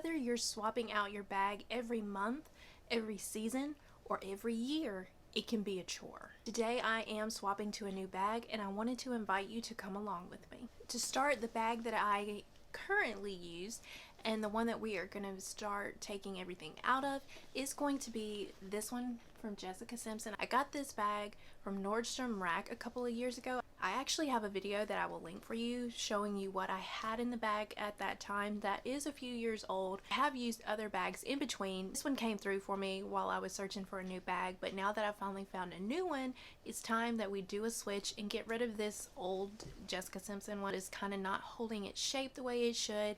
Whether you're swapping out your bag every month, every season, or every year, it can be a chore. Today I am swapping to a new bag and I wanted to invite you to come along with me. To start, the bag that I currently use and the one that we are going to start taking everything out of is going to be this one from Jessica Simpson. I got this bag from Nordstrom Rack a couple of years ago. I actually have a video that I will link for you showing you what I had in the bag at that time. That is a few years old. I have used other bags in between. This one came through for me while I was searching for a new bag, but now that I finally found a new one, it's time that we do a switch and get rid of this old Jessica Simpson one. It's kind of not holding its shape the way it should,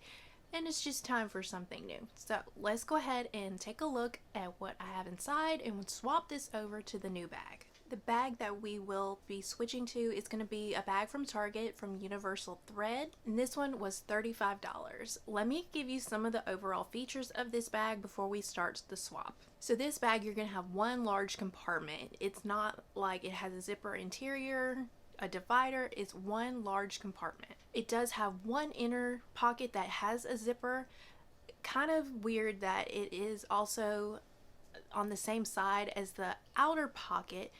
and it's just time for something new. So let's go ahead and take a look at what I have inside and we'll swap this over to the new bag. The bag that we will be switching to is going to be a bag from Target from Universal Thread, and this one was $35. Let me give you some of the overall features of this bag before we start the swap. So this bag, you're going to have one large compartment. It's not like it has a zipper interior, a divider. It's one large compartment. It does have one inner pocket that has a zipper. Kind of weird that it is also on the same side as the outer pocket.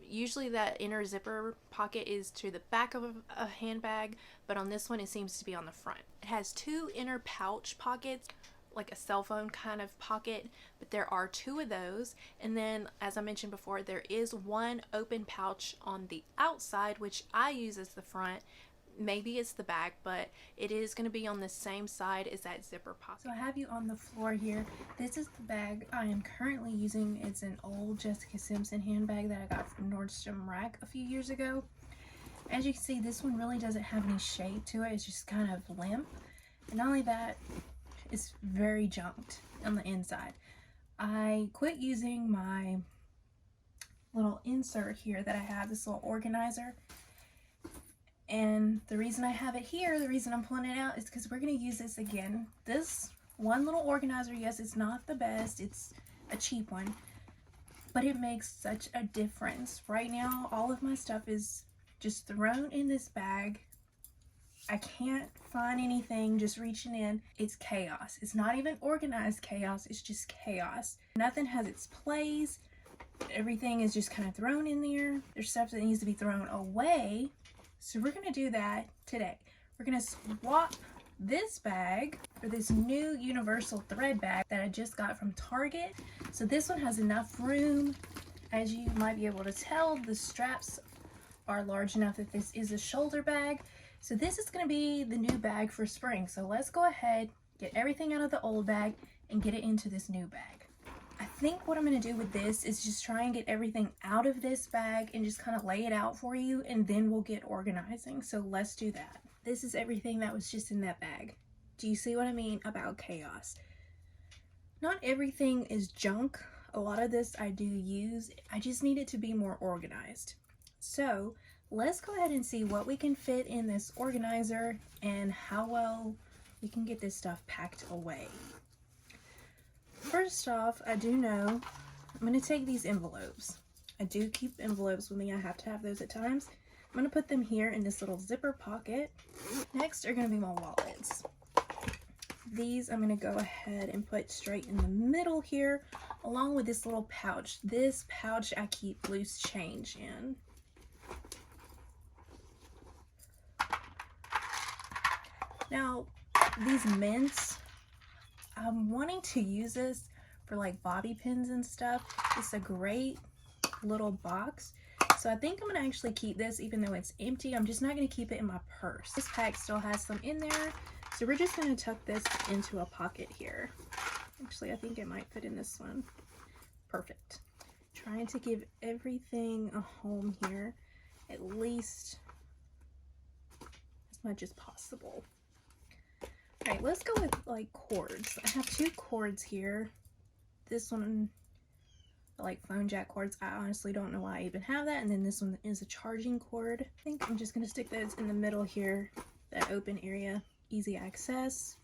Usually that inner zipper pocket is to the back of a handbag, but on this one it seems to be on the front. It has two inner pouch pockets, like a cell phone kind of pocket, but there are two of those. And then, as I mentioned before, there is one open pouch on the outside, which I use as the front. Maybe it's the back, but it is going to be on the same side as that zipper pocket. So I have you on the floor here. This is the bag I am currently using. It's an old Jessica Simpson handbag that I got from Nordstrom Rack a few years ago. As you can see, this one really doesn't have any shape to it. It's just kind of limp. And not only that, it's very junked on the inside. I quit using my little insert here that I have, this little organizer. And the reason I have it here, the reason I'm pulling it out, is because we're going to use this again. This one little organizer, yes, it's not the best. It's a cheap one. But it makes such a difference. Right now, all of my stuff is just thrown in this bag. I can't find anything just reaching in. It's chaos. It's not even organized chaos. It's just chaos. Nothing has its place. Everything is just kind of thrown in there. There's stuff that needs to be thrown away. So we're going to do that today. We're going to swap this bag for this new Universal Thread bag that I just got from Target. So this one has enough room. As you might be able to tell, the straps are large enough that this is a shoulder bag. So this is going to be the new bag for spring. So let's go ahead, get everything out of the old bag and get it into this new bag. I think what I'm going to do with this is just try and get everything out of this bag and just kind of lay it out for you, and then we'll get organizing. So let's do that. This is everything that was just in that bag. Do you see what I mean about chaos? Not everything is junk. A lot of this I do use. I just need it to be more organized. So let's go ahead and see what we can fit in this organizer and how well we can get this stuff packed away. First off, I do know I'm going to take these envelopes. I do keep envelopes with me. I have to have those at times. I'm going to put them here in this little zipper pocket. Next are going to be my wallets. These I'm going to go ahead and put straight in the middle here, along with this little pouch. This pouch I keep loose change in. Now, these mints, I'm wanting to use this for like bobby pins and stuff. It's a great little box. So I think I'm going to actually keep this even though it's empty. I'm just not going to keep it in my purse. This pack still has some in there. So we're just going to tuck this into a pocket here. Actually, I think it might fit in this one. Perfect. Trying to give everything a home here, at least as much as possible. Alright, let's go with like cords. I have two cords here. This one, I like phone jack cords. I honestly don't know why I even have that. And then this one is a charging cord. I think I'm just going to stick those in the middle here, that open area, easy access.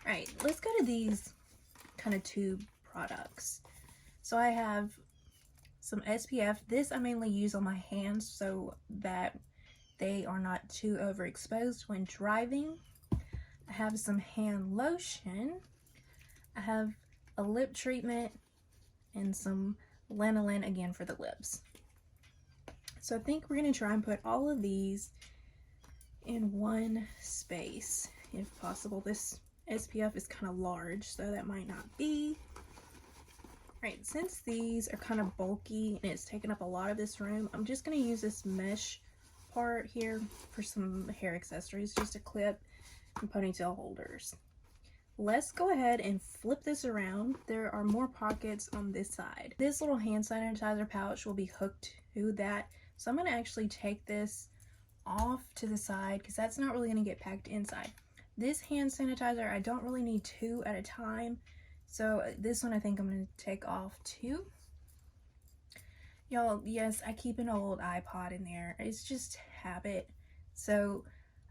Alright, let's go to these kind of tube products. So I have some SPF. This I mainly use on my hands so that they are not too overexposed when driving. I have some hand lotion. I have a lip treatment and some lanolin again for the lips. So I think we're going to try and put all of these in one space if possible. This SPF is kind of large, so that might not be. Right, since these are kind of bulky and it's taking up a lot of this room, I'm just going to use this mesh part here for some hair accessories, just a clip and ponytail holders. Let's go ahead and flip this around. There are more pockets on this side. This little hand sanitizer pouch will be hooked to that, so I'm going to actually take this off to the side because that's not really going to get packed inside. This hand sanitizer, I don't really need 2 at a time, so this one I think I'm going to take off too. Y'all, yes, I keep an old iPod in there. It's just habit. So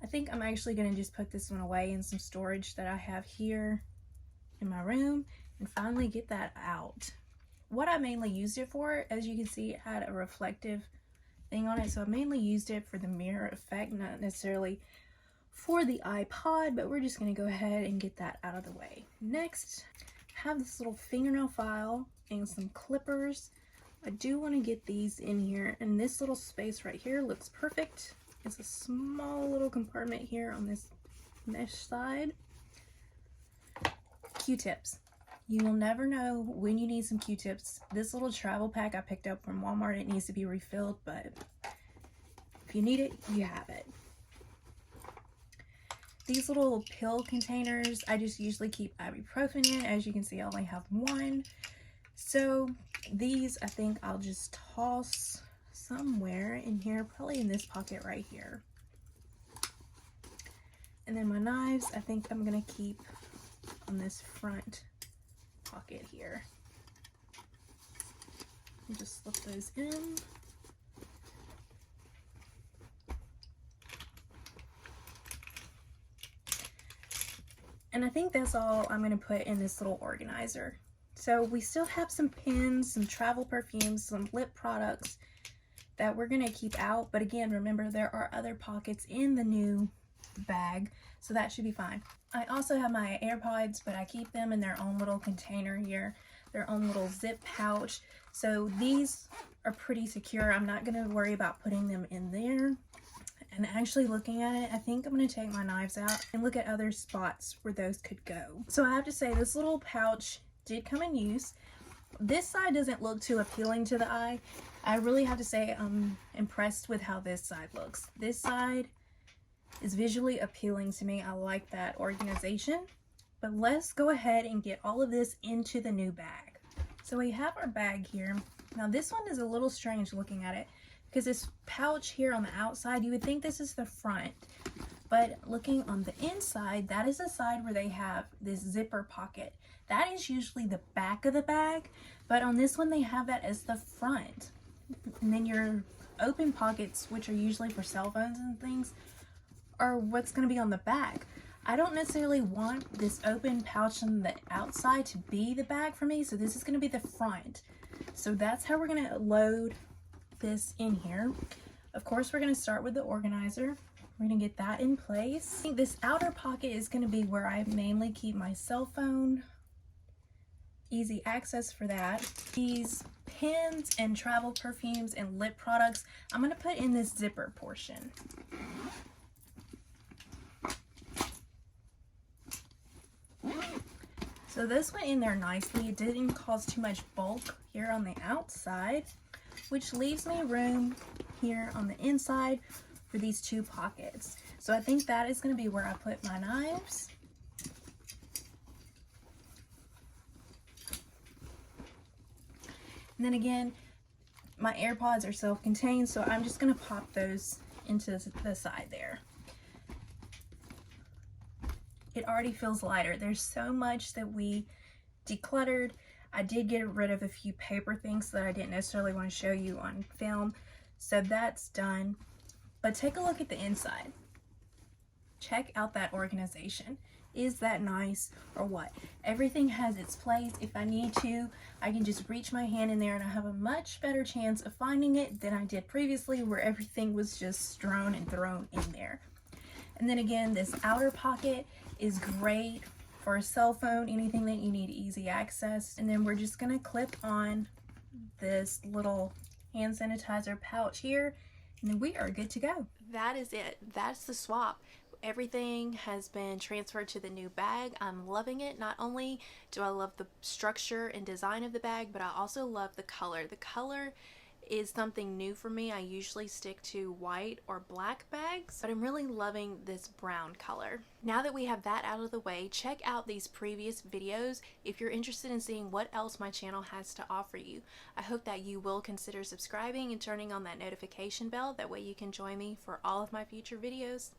I think I'm actually going to just put this one away in some storage that I have here in my room and finally get that out. What I mainly used it for, as you can see, it had a reflective thing on it, so I mainly used it for the mirror effect, not necessarily for the iPod, but we're just going to go ahead and get that out of the way. Next, I have this little fingernail file and some clippers. I do want to get these in here, and this little space right here looks perfect. It's a small little compartment here on this mesh side. Q-tips. You will never know when you need some Q-tips. This little travel pack I picked up from Walmart, it needs to be refilled, but if you need it, you have it. These little pill containers, I just usually keep ibuprofen in. As you can see, I only have one. So these, I think I'll just toss somewhere in here, probably in this pocket right here. And then my knives, I think I'm gonna keep on this front pocket here. And just slip those in. And I think that's all I'm gonna put in this little organizer. So we still have some pins, some travel perfumes, some lip products that we're gonna keep out. But again, remember there are other pockets in the new bag, so that should be fine. I also have my AirPods, but I keep them in their own little container here, their own little zip pouch. So these are pretty secure. I'm not gonna worry about putting them in there. And actually looking at it, I think I'm gonna take my knives out and look at other spots where those could go. So I have to say, this little pouch did come in use. This side doesn't look too appealing to the eye. I really have to say I'm impressed with how this side looks. This side is visually appealing to me. I like that organization. But let's go ahead and get all of this into the new bag. So we have our bag here. Now this one is a little strange looking at it because this pouch here on the outside, you would think this is the front. But looking on the inside, that is the side where they have this zipper pocket. That is usually the back of the bag, but on this one they have that as the front. And then your open pockets, which are usually for cell phones and things, are what's going to be on the back. I don't necessarily want this open pouch on the outside to be the bag for me, so this is going to be the front. So that's how we're going to load this in here. Of course, we're going to start with the organizer. We're going to get that in place. I think this outer pocket is going to be where I mainly keep my cell phone. Easy access for that. These pins and travel perfumes and lip products, I'm going to put in this zipper portion. So this went in there nicely. It didn't cause too much bulk here on the outside, which leaves me room here on the inside for these 2 pockets. So I think that is going to be where I put my knives. And then again, my AirPods are self-contained, so I'm just going to pop those into the side there. It already feels lighter. There's so much that we decluttered. I did get rid of a few paper things that I didn't necessarily want to show you on film, so that's done. But take a look at the inside. Check out that organization. Is that nice or what? Everything has its place. If I need to, I can just reach my hand in there and I have a much better chance of finding it than I did previously, where everything was just strewn and thrown in there. And then again, this outer pocket is great for a cell phone, anything that you need easy access. And then we're just gonna clip on this little hand sanitizer pouch here, and then we are good to go. That is it. That's the swap. Everything has been transferred to the new bag. I'm loving it. Not only do I love the structure and design of the bag, but I also love the color. The color is something new for me. I usually stick to white or black bags, but I'm really loving this brown color. Now that we have that out of the way, check out these previous videos if you're interested in seeing what else my channel has to offer you. I hope that you will consider subscribing and turning on that notification bell. That way you can join me for all of my future videos.